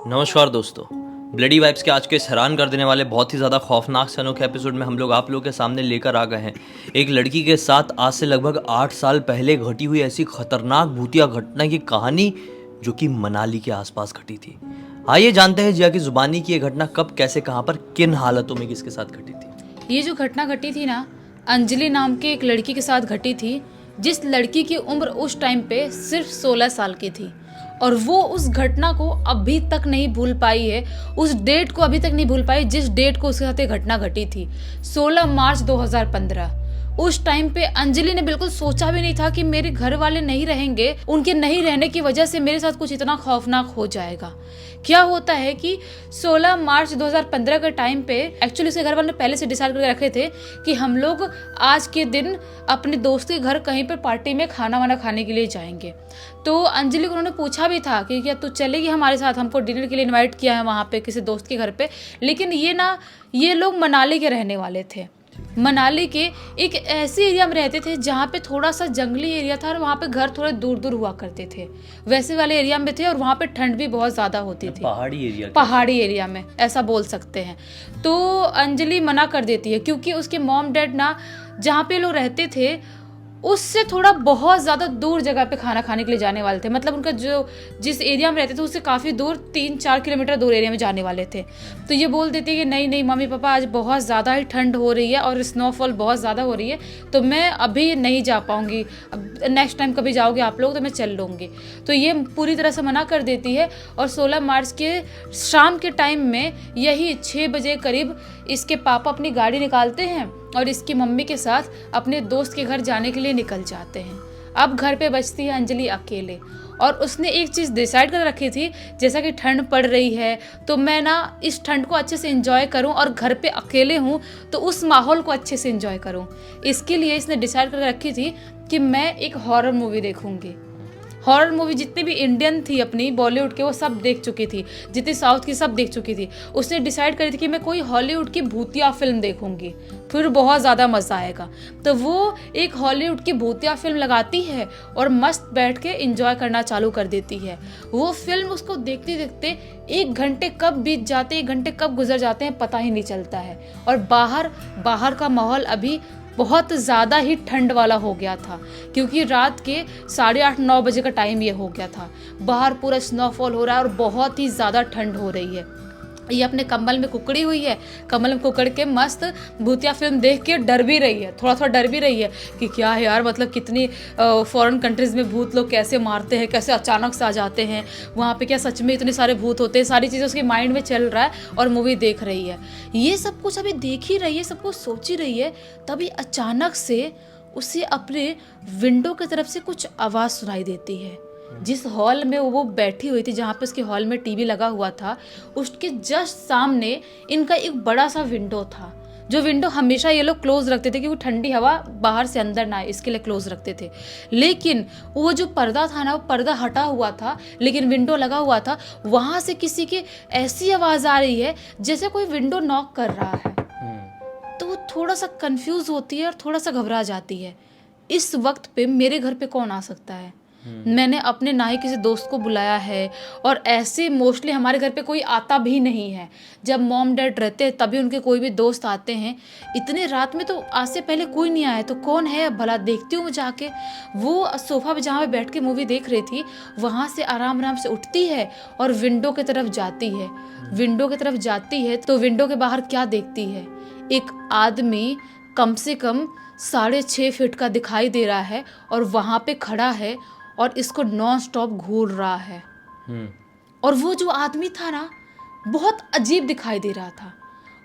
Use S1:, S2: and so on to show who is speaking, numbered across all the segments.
S1: नमस्कार दोस्तों। Bloody vibes के आज के इस हैरान कर देने वाले बहुत ही ज़्यादा खौफनाक से अनोखे एपिसोड में हम लोग आप लोगों के सामने लेकर आ गए हैं एक लड़की के साथ आज से लगभग 8 साल पहले घटी हुई ऐसी खतरनाक भूतिया घटना की कहानी जो कि मनाली के आसपास घटी थी। आइए जानते हैं जिया की जुबानी की ये घटना कब, कैसे, कहाँ पर, किन हालतों में किसके साथ घटी थी।
S2: ये जो घटना घटी थी ना, अंजलि नाम के एक लड़की के साथ घटी थी, जिस लड़की की उम्र उस टाइम पे सिर्फ 16 साल की थी और वो उस घटना को अभी तक नहीं भूल पाई है। उस डेट को अभी तक नहीं भूल पाई जिस डेट को उसके साथ ये घटना घटी थी, 16 मार्च 2015। उस टाइम पे अंजलि ने बिल्कुल सोचा भी नहीं था कि मेरे घर वाले नहीं रहेंगे, उनके नहीं रहने की वजह से मेरे साथ कुछ इतना खौफनाक हो जाएगा। क्या होता है कि 16 मार्च 2015 के टाइम पे एक्चुअली उसके घर वालों ने पहले से डिसाइड करके रखे थे कि हम लोग आज के दिन अपने दोस्त के घर कहीं पर पार्टी में खाना वाना खाने के लिए जाएंगे। तो अंजलि को उन्होंने पूछा भी था कि क्या तू चलेगी हमारे साथ, हमको डिनर के लिए इनवाइट किया है वहाँ पे किसी दोस्त के घर पे। लेकिन ये लोग मनाली के रहने वाले थे। मनाली के एक ऐसे एरिया में रहते थे जहाँ पे थोड़ा सा जंगली एरिया था और वहाँ पे घर थोड़े दूर दूर हुआ करते थे, वैसे वाले एरिया में थे और वहाँ पे ठंड भी बहुत ज़्यादा होती थी। पहाड़ी एरिया में ऐसा बोल सकते हैं। तो अंजलि मना कर देती है क्योंकि उसके मॉम डैड ना जहाँ पे लोग रहते थे उससे थोड़ा बहुत ज़्यादा दूर जगह पे खाना खाने के लिए जाने वाले थे। मतलब उनका जिस एरिया में रहते थे उससे काफ़ी दूर 3-4 किलोमीटर दूर एरिया में जाने वाले थे। तो ये बोल देते कि नहीं नहीं मम्मी पापा, आज बहुत ज़्यादा ही ठंड हो रही है और स्नोफॉल बहुत ज़्यादा हो रही है, तो मैं अभी नहीं जा पाऊँगी, नेक्स्ट टाइम कभी जाओगे आप लोग तो मैं चल लूँगी। तो ये पूरी तरह से मना कर देती है और 16 मार्च के शाम के टाइम में यही 6 बजे करीब इसके पापा अपनी गाड़ी निकालते हैं और इसकी मम्मी के साथ अपने दोस्त के घर जाने के लिए निकल जाते हैं। अब घर पे बचती है अंजलि अकेले और उसने एक चीज़ डिसाइड कर रखी थी, जैसा कि ठंड पड़ रही है तो मैं ना इस ठंड को अच्छे से एंजॉय करूं और घर पे अकेले हूं तो उस माहौल को अच्छे से एंजॉय करूं। इसके लिए इसने डिसाइड कर रखी थी कि मैं एक हॉरर मूवी देखूंगी। हॉरर मूवी जितनी भी इंडियन थी अपनी बॉलीवुड के वो सब देख चुकी थी, जितनी साउथ की सब देख चुकी थी। उसने डिसाइड करी थी कि मैं कोई हॉलीवुड की भूतिया फिल्म देखूंगी, फिर बहुत ज़्यादा मज़ा आएगा। तो वो एक हॉलीवुड की भूतिया फिल्म लगाती है और मस्त बैठ के एंजॉय करना चालू कर देती है। वो फिल्म उसको देखते देखते 1 घंटे कब बीत जाते, 1 घंटे कब गुजर जाते हैं पता ही नहीं चलता है। और बाहर का माहौल अभी बहुत ज़्यादा ही ठंड वाला हो गया था क्योंकि रात के 8:30-9 बजे का टाइम ये हो गया था। बाहर पूरा स्नोफॉल हो रहा है और बहुत ही ज़्यादा ठंड हो रही है। ये अपने कंबल में कुकड़ी हुई है, कंबल में कुकड़ के मस्त भूतिया फिल्म देख के डर भी रही है, थोड़ा डर भी रही है कि क्या है यार, मतलब कितनी फॉरेन कंट्रीज़ में भूत लोग कैसे मारते हैं, कैसे अचानक से आ जाते हैं, वहाँ पे क्या सच में इतने सारे भूत होते हैं। सारी चीज़ें उसके माइंड में चल रहा है और मूवी देख रही है। ये सब कुछ अभी देख ही रही है, सब कुछ सोच ही रही है, तभी अचानक से उसे अपने विंडो की तरफ से कुछ आवाज़ सुनाई देती है। जिस हॉल में वो बैठी हुई थी, जहाँ पे उसके हॉल में टीवी लगा हुआ था, उसके जस्ट सामने इनका एक बड़ा सा विंडो था। जो विंडो हमेशा ये लोग क्लोज रखते थे क्योंकि ठंडी हवा बाहर से अंदर ना आए, इसके लिए क्लोज रखते थे। लेकिन वो जो पर्दा था ना, वो पर्दा हटा हुआ था लेकिन विंडो लगा हुआ था। वहाँ से किसी की ऐसी आवाज़ आ रही है जैसे कोई विंडो नॉक कर रहा है। तो वो थोड़ा सा कंफ्यूज होती है और थोड़ा सा घबरा जाती है। इस वक्त पे मेरे घर पे कौन आ सकता है? मैंने अपने ना ही किसी दोस्त को बुलाया है और ऐसे मोस्टली हमारे घर पे कोई आता भी नहीं है। जब मॉम डैड रहते हैं तभी उनके कोई भी दोस्त आते हैं। इतने रात में तो आज से पहले कोई नहीं आया, तो कौन है भला, देखती हूँ जाके। वो सोफा पे जहाँ पे बैठ के मूवी देख रही थी वहाँ से आराम आराम से उठती है और विंडो की तरफ जाती है। विंडो की तरफ जाती है तो विंडो के बाहर क्या देखती है, एक आदमी कम से कम 6.5 फीट का दिखाई दे रहा है और वहाँ पे खड़ा है और इसको नॉन स्टॉप घूर रहा है। और वो जो आदमी था ना, बहुत अजीब दिखाई दे रहा था।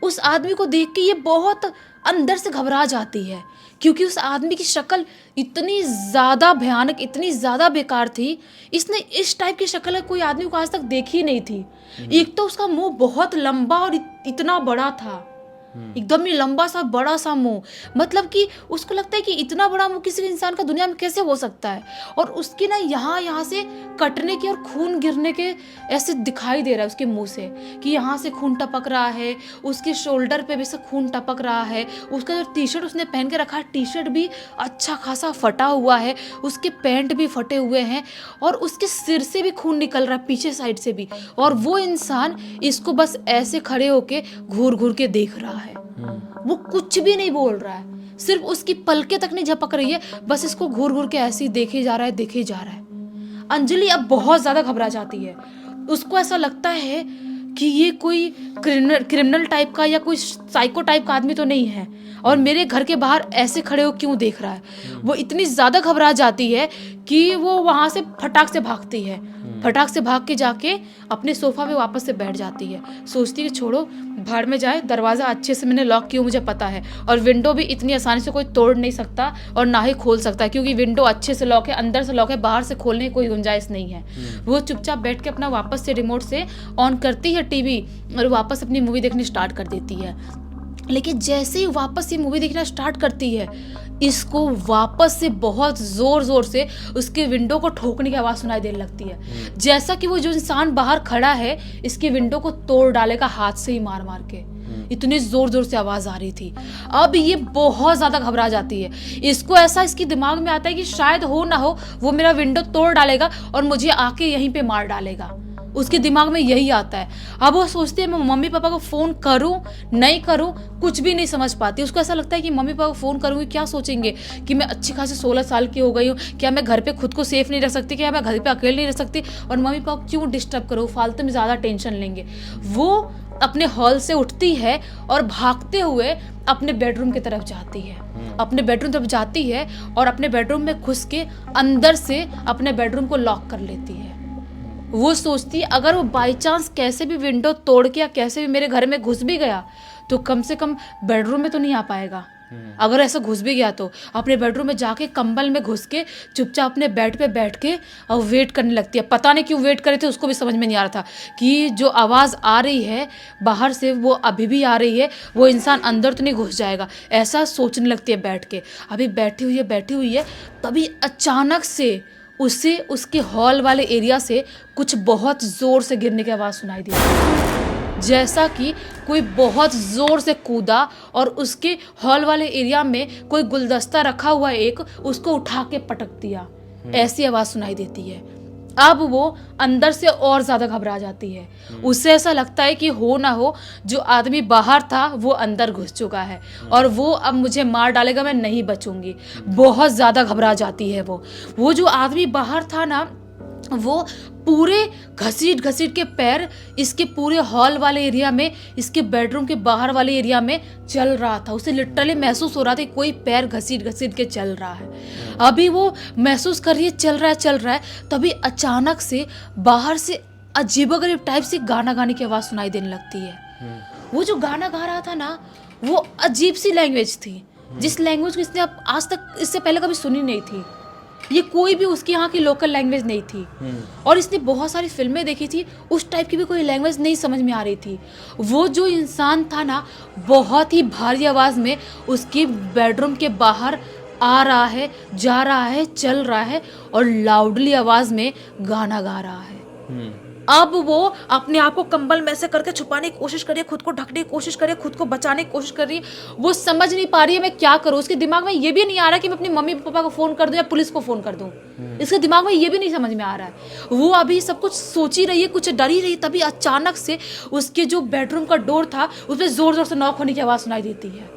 S2: उस आदमी को देख के ये बहुत अंदर से घबरा जाती है क्योंकि उस आदमी की शक्ल इतनी ज़्यादा भयानक, इतनी ज़्यादा बेकार थी। इसने इस टाइप की शक्ल कोई आदमी को आज तक देखी नहीं थी। एक तो उसका मुंह बहुत लंबा और इतना बड़ा था एकदम ही लंबा सा बड़ा सा मुंह, मतलब कि उसको लगता है कि इतना बड़ा मुंह किसी इंसान का दुनिया में कैसे हो सकता है। और उसकी ना यहाँ से कटने की और खून गिरने के ऐसे दिखाई दे रहा है उसके मुंह से, कि यहाँ से खून टपक रहा है, उसके शोल्डर पे भी से खून टपक रहा है, उसका जो टी शर्ट उसने पहन के रखा है टी शर्ट भी अच्छा खासा फटा हुआ है, उसके पैंट भी फटे हुए हैं और उसके सिर से भी खून निकल रहा है पीछे साइड से भी। और वो इंसान इसको बस ऐसे खड़े होके घूर घूर के देख रहा है, वो कुछ भी नहीं बोल रहा है, सिर्फ उसकी पलकें तक नहीं झपक रही है, बस इसको घूर घूर के ऐसे ही देखे जा रहा है, देखे जा रहा है। अंजलि अब बहुत ज्यादा घबरा जाती है, उसको ऐसा लगता है कि ये कोई क्रिमिनल टाइप का या कोई साइको टाइप का आदमी तो नहीं है और मेरे घर के बाहर ऐसे खड़े हो क्यों देख रहा है। वो इतनी ज़्यादा घबरा जाती है कि वो वहाँ से फटाक से भागती है, फटाक से भाग के जाके अपने सोफा पे वापस से बैठ जाती है। सोचती है कि छोड़ो भाड़ में जाए, दरवाज़ा अच्छे से मैंने लॉक किया मुझे पता है, और विंडो भी इतनी आसानी से कोई तोड़ नहीं सकता और ना ही खोल सकता है, क्योंकि विंडो अच्छे से लॉक है, अंदर से लॉक है, बाहर से खोलने की कोई गुंजाइश नहीं है। वो चुपचाप बैठ के अपना वापस से रिमोट से ऑन करती है टीवी और वापस अपनी मूवी देखनी स्टार्ट कर देती है। लेकिन जैसे ही वापस ये मूवी देखना स्टार्ट करती है, इसको वापस से बहुत ज़ोर ज़ोर से उसके विंडो को ठोकने की आवाज़ सुनाई देने लगती है, जैसा कि वो जो इंसान बाहर खड़ा है इसकी विंडो को तोड़ डालेगा हाथ से ही मार मार के। इतनी ज़ोर ज़ोर से आवाज़ आ रही थी। अब ये बहुत ज़्यादा घबरा जाती है, इसको ऐसा इसके दिमाग में आता है कि शायद हो ना हो वो मेरा विंडो तोड़ डालेगा और मुझे आके यहीं पे मार डालेगा। उसके दिमाग में यही आता है। अब वो सोचती है मैं मम्मी पापा को फ़ोन करूं नहीं करूं, कुछ भी नहीं समझ पाती। उसको ऐसा लगता है कि मम्मी पापा को फ़ोन करूंगी क्या सोचेंगे कि मैं अच्छी खासी 16 साल की हो गई हूँ, क्या मैं घर पे खुद को सेफ नहीं रख सकती, क्या मैं घर पे अकेले नहीं रह सकती, और मम्मी पापा को क्यों डिस्टर्ब करूँ, फालतू में ज़्यादा टेंशन लेंगे। वो अपने हॉल से उठती है और भागते हुए अपने बेडरूम की तरफ जाती है, अपने बेडरूम तरफ जाती है और अपने बेडरूम में घुस के अंदर से अपने बेडरूम को लॉक कर लेती है। वो सोचती है अगर वो बाई चांस कैसे भी विंडो तोड़ के या कैसे भी मेरे घर में घुस भी गया तो कम से कम बेडरूम में तो नहीं आ पाएगा। अगर ऐसा घुस भी गया तो अपने बेडरूम में जाके कंबल में घुस के चुपचाप अपने बेड पे बैठ के और वेट करने लगती है। पता नहीं क्यों वेट करे थे, उसको भी समझ में नहीं आ रहा था कि जो आवाज़ आ रही है बाहर से वो अभी भी आ रही है, वो इंसान अंदर तो नहीं घुस जाएगा, ऐसा सोचने लगती है बैठ के। अभी बैठी हुई है तभी अचानक से उसे उसके हॉल वाले एरिया से कुछ बहुत ज़ोर से गिरने की आवाज़ सुनाई दी, जैसा कि कोई बहुत ज़ोर से कूदा और उसके हॉल वाले एरिया में कोई गुलदस्ता रखा हुआ एक उसको उठा के पटक दिया, ऐसी आवाज़ सुनाई देती है। अब वो अंदर से और ज़्यादा घबरा जाती है, उसे ऐसा लगता है कि हो ना हो जो आदमी बाहर था वो अंदर घुस चुका है और वो अब मुझे मार डालेगा, मैं नहीं बचूंगी। बहुत ज़्यादा घबरा जाती है वो जो आदमी बाहर था ना वो पूरे घसीट के पैर इसके पूरे हॉल वाले एरिया में, इसके बेडरूम के बाहर वाले एरिया में चल रहा था। उसे लिटरली महसूस हो रहा था कोई पैर घसीट के चल रहा है। अभी वो महसूस कर रही है चल रहा है तभी अचानक से बाहर से अजीबोगरीब टाइप से गाना गाने की आवाज़ सुनाई देने लगती है। वो जो गाना गा रहा था ना वो अजीब सी लैंग्वेज थी, जिस लैंग्वेज को इसने आज तक इससे पहले कभी सुनी नहीं थी। ये कोई भी उसकी यहाँ की लोकल लैंग्वेज नहीं थी और इसने बहुत सारी फिल्में देखी थी, उस टाइप की भी कोई लैंग्वेज नहीं समझ में आ रही थी। वो जो इंसान था ना बहुत ही भारी आवाज़ में उसके बेडरूम के बाहर आ रहा है, जा रहा है, चल रहा है और लाउडली आवाज़ में गाना गा रहा है। अब वो अपने आप को कंबल में से करके छुपाने की कोशिश कर रही है, खुद को ढकने की कोशिश कर रही है, खुद को बचाने की कोशिश कर रही है। वो समझ नहीं पा रही है मैं क्या करूँ। उसके दिमाग में ये भी नहीं आ रहा कि मैं अपनी मम्मी पापा को फ़ोन कर दूँ या पुलिस को फ़ोन कर दूँ। इसके दिमाग में ये भी नहीं समझ में आ रहा है। वो अभी सब कुछ सोच ही रही है, कुछ डर ही रही, तभी अचानक से उसके जो बेडरूम का डोर था उसमें ज़ोर ज़ोर से नॉक होने की आवाज़ सुनाई देती है।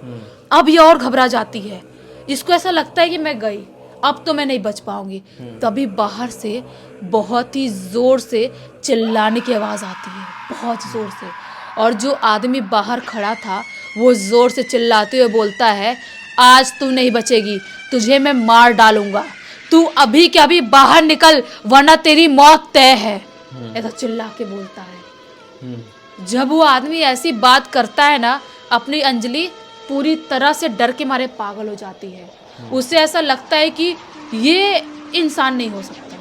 S2: अब ये और घबरा जाती है, इसको ऐसा लगता है कि मैं गई, अब तो मैं नहीं बच पाऊंगी। तभी बाहर से बहुत ही ज़ोर से चिल्लाने की आवाज़ आती है, बहुत ज़ोर से, और जो आदमी बाहर खड़ा था वो ज़ोर से चिल्लाते हुए बोलता है आज तू नहीं बचेगी, तुझे मैं मार डालूंगा, तू अभी के अभी बाहर निकल वरना तेरी मौत तय है, ऐसा चिल्ला के बोलता है। जब वो आदमी ऐसी बात करता है ना अपनी अंजलि पूरी तरह से डर के मारे पागल हो जाती है। उसे ऐसा लगता है कि ये इंसान नहीं हो सकता,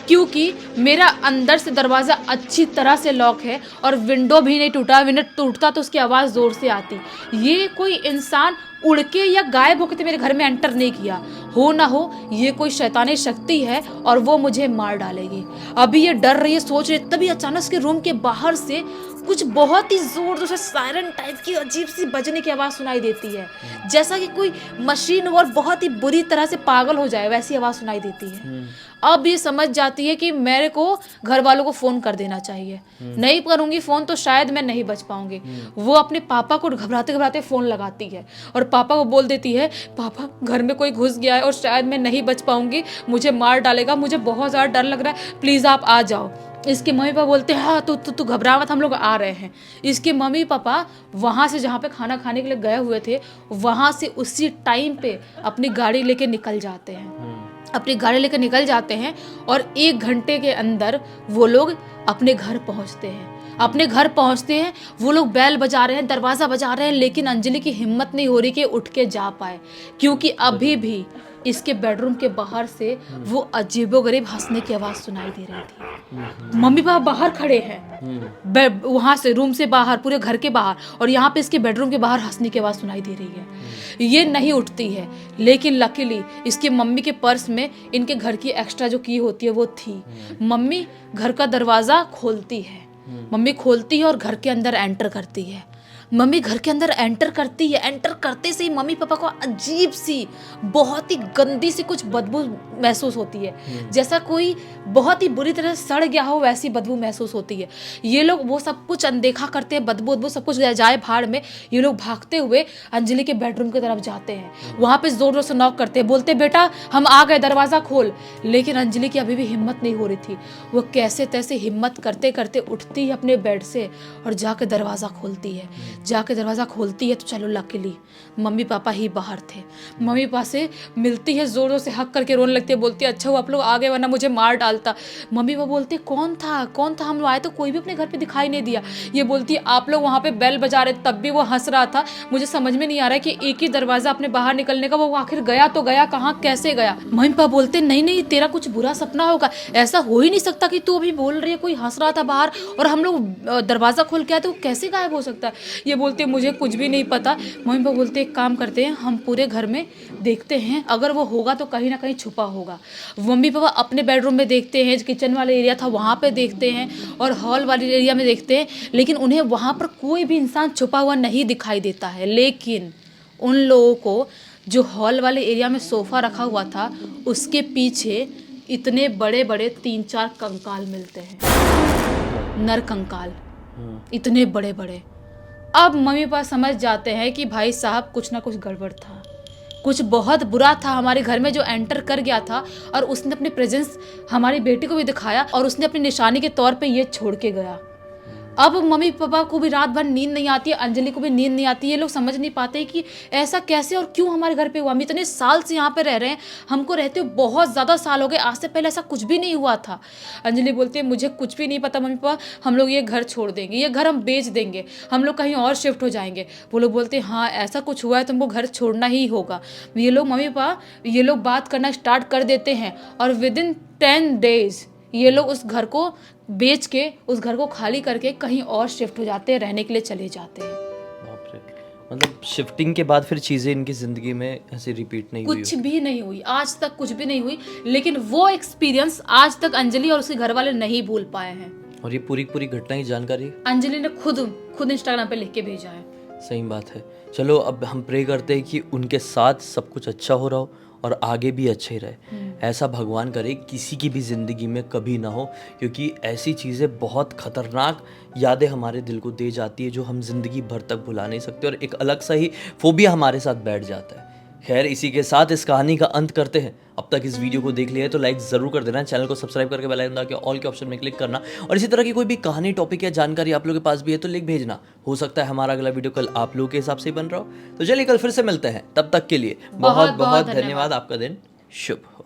S2: क्योंकि मेरा अंदर से दरवाज़ा अच्छी तरह से लॉक है और विंडो भी नहीं टूटा। विंडो टूटता तो उसकी आवाज़ ज़ोर से आती। ये कोई इंसान उड़ के या गायब होकर मेरे घर में एंटर नहीं किया। हो ना हो ये कोई शैतानी शक्ति है और वो मुझे मार डालेगी। अभी ये डर रही है, सोच रही है, तभी अचानक से रूम के बाहर से कुछ बहुत ही जोर से सायरन टाइप की अजीब सी बजने की आवाज़ सुनाई देती है, जैसा कि कोई मशीन और बहुत ही बुरी तरह से पागल हो जाए वैसी आवाज़ सुनाई देती है। अब ये समझ जाती है कि मेरे को घर वालों को फ़ोन कर देना चाहिए। नहीं करूँगी फ़ोन तो शायद मैं नहीं बच पाऊँगी। वो अपने पापा को घबराते घबराते फ़ोन लगाती है और पापा को बोल देती है, पापा घर में कोई घुस गया है और शायद मैं नहीं बच पाऊँगी, मुझे मार डालेगा, मुझे बहुत ज़्यादा डर लग रहा है, प्लीज़ आप आ जाओ। इसके मम्मी पापा बोलते हैं, हाँ तू घबरा मत, हम लोग आ रहे हैं। इसके मम्मी पापा वहाँ से जहाँ पे खाना खाने के लिए गए हुए थे वहाँ से उसी टाइम पे अपनी गाड़ी लेके निकल जाते हैं। अपनी गाड़ी लेकर निकल जाते हैं और 1 घंटे के अंदर वो लोग अपने घर पहुंचते हैं। अपने घर पहुंचते हैं, वो लोग बेल बजा रहे हैं, दरवाज़ा बजा रहे हैं, लेकिन अंजलि की हिम्मत नहीं हो रही कि उठ के जा पाए, क्योंकि अभी भी इसके बेडरूम के बाहर से वो अजीबोगरीब हंसने की आवाज़ सुनाई दे रही थी। मम्मी पापा बाहर खड़े हैं, वहाँ से रूम से बाहर, पूरे घर के बाहर, और यहाँ पे इसके बेडरूम के बाहर हंसने की आवाज़ सुनाई दे रही है। ये नहीं उठती है, लेकिन लकीली इसकी मम्मी के पर्स में इनके घर की एक्स्ट्रा जो की होती है वो थी। मम्मी घर का दरवाज़ा खोलती है, मम्मी खोलती है और घर के अंदर एंटर करती है। मम्मी घर के अंदर एंटर करती है। एंटर करते से ही मम्मी पापा को अजीब सी, बहुत ही गंदी सी कुछ बदबू महसूस होती है, जैसा कोई बहुत ही बुरी तरह से सड़ गया हो वैसी बदबू महसूस होती है। ये लोग वो सब कुछ अनदेखा करते हैं, बदबू सब कुछ जाए भाड़ में। ये लोग भागते हुए अंजलि के बेडरूम की तरफ जाते हैं। वहाँ पे जोर जोर से नॉक करते हैं, बोलते बेटा हम आ गए, दरवाज़ा खोल। लेकिन अंजलि की अभी भी हिम्मत नहीं हो रही थी। वो कैसे तैसे हिम्मत करते करते उठती है अपने बेड से और जाके दरवाज़ा खोलती है। जाके दरवाज़ा खोलती है तो चलो लकीली मम्मी पापा ही बाहर थे। मम्मी पापा से मिलती है, जोर जोर से हक करके रोने लगती है, बोलती है अच्छा हुआ आप लोग आ गए वरना मुझे मार डालता। मम्मी पापा बोलते कौन था, हम लोग आए तो कोई भी अपने घर पे दिखाई नहीं दिया। ये बोलती है आप लोग वहाँ पे बेल बजा रहे तब भी वो हंस रहा था। मुझे समझ में नहीं आ रहा है कि एक ही दरवाज़ा अपने बाहर निकलने का, वो आखिर गया तो गया कहाँ, कैसे गया। मम्मी पापा बोलते नहीं तेरा कुछ बुरा सपना होगा, ऐसा हो ही नहीं सकता कि तू अभी बोल रही है कोई हंस रहा था बाहर और हम लोग दरवाज़ा खोल के आए तो कैसे गायब हो सकता है। ये बोलते मुझे कुछ भी नहीं पता। मम्मी पापा बोलते एक काम करते हैं, हम पूरे घर में देखते हैं, अगर वो होगा तो कहीं ना कहीं छुपा होगा। मम्मी पापा अपने बेडरूम में देखते हैं, किचन वाले एरिया था वहाँ पे देखते हैं और हॉल वाले एरिया में देखते हैं, लेकिन उन्हें वहाँ पर कोई भी इंसान छुपा हुआ नहीं दिखाई देता है। लेकिन उन लोगों को जो हॉल वाले एरिया में सोफ़ा रखा हुआ था उसके पीछे इतने बड़े बड़े 3-4 कंकाल मिलते हैं, नर कंकाल, इतने बड़े बड़े। अब मम्मी पापा समझ जाते हैं कि भाई साहब कुछ ना कुछ गड़बड़ था, कुछ बहुत बुरा था हमारे घर में जो एंटर कर गया था और उसने अपनी प्रेजेंस हमारी बेटी को भी दिखाया और उसने अपनी निशानी के तौर पे ये छोड़ के गया। अब मम्मी पापा को भी रात भर नींद नहीं आती है, अंजलि को भी नींद नहीं आती है। ये लोग समझ नहीं पाते कि ऐसा कैसे और क्यों हमारे घर पे हुआ। हम इतने साल से यहाँ पे रह रहे हैं, हमको रहते हुए बहुत ज़्यादा साल हो गए, आज से पहले ऐसा कुछ भी नहीं हुआ था। अंजलि बोलती है मुझे कुछ भी नहीं पता मम्मी पापा, हम लोग ये घर छोड़ देंगे, ये घर हम बेच देंगे, हम लोग कहीं और शिफ्ट हो जाएंगे। वो लोग बोलते हैं हाँ ऐसा कुछ हुआ है तो हमको घर छोड़ना ही होगा। ये लोग मम्मी पापा ये लोग बात करना स्टार्ट कर देते हैं और विदिन 10 days ये लोग उस घर को बेच के, उस घर को खाली करके कहीं और शिफ्ट हो जाते हैं, रहने के लिए चले जाते हैं।
S1: बाप रे, मतलब शिफ्टिंग के बाद फिर चीज़ें इनकी ज़िंदगी में ऐसे रिपीट नहीं हुई?
S2: कुछ भी नहीं हुई, आज तक कुछ भी नहीं हुई। लेकिन वो एक्सपीरियंस आज तक अंजलि और उसके घर वाले नहीं भूल पाए हैं।
S1: और ये पूरी घटना की जानकारी
S2: अंजलि ने खुद इंस्टाग्राम पे लिख के भेजा है।
S1: सही बात है। चलो अब हम प्रे करते हैं कि उनके साथ सब कुछ अच्छा हो रहा हो और आगे भी अच्छे रहे। ऐसा भगवान करे किसी की भी ज़िंदगी में कभी ना हो, क्योंकि ऐसी चीज़ें बहुत ख़तरनाक यादें हमारे दिल को दे जाती है जो हम ज़िंदगी भर तक भुला नहीं सकते और एक अलग सा ही फोबिया हमारे साथ बैठ जाता है। खैर इसी के साथ इस कहानी का अंत करते हैं। अब तक इस वीडियो को देख लिया है तो लाइक ज़रूर कर देना, चैनल को सब्सक्राइब करके बेल आइकन दबा के ऑल के ऑप्शन में क्लिक करना और इसी तरह की कोई भी कहानी, टॉपिक या जानकारी आप लोगों के पास भी है तो लिख भेजना। हो सकता है हमारा अगला वीडियो कल आप लोगों के हिसाब से ही बन रहा हो। तो चलिए कल फिर से मिलते हैं, तब तक के लिए बहुत बहुत धन्यवाद। आपका दिन शुभ।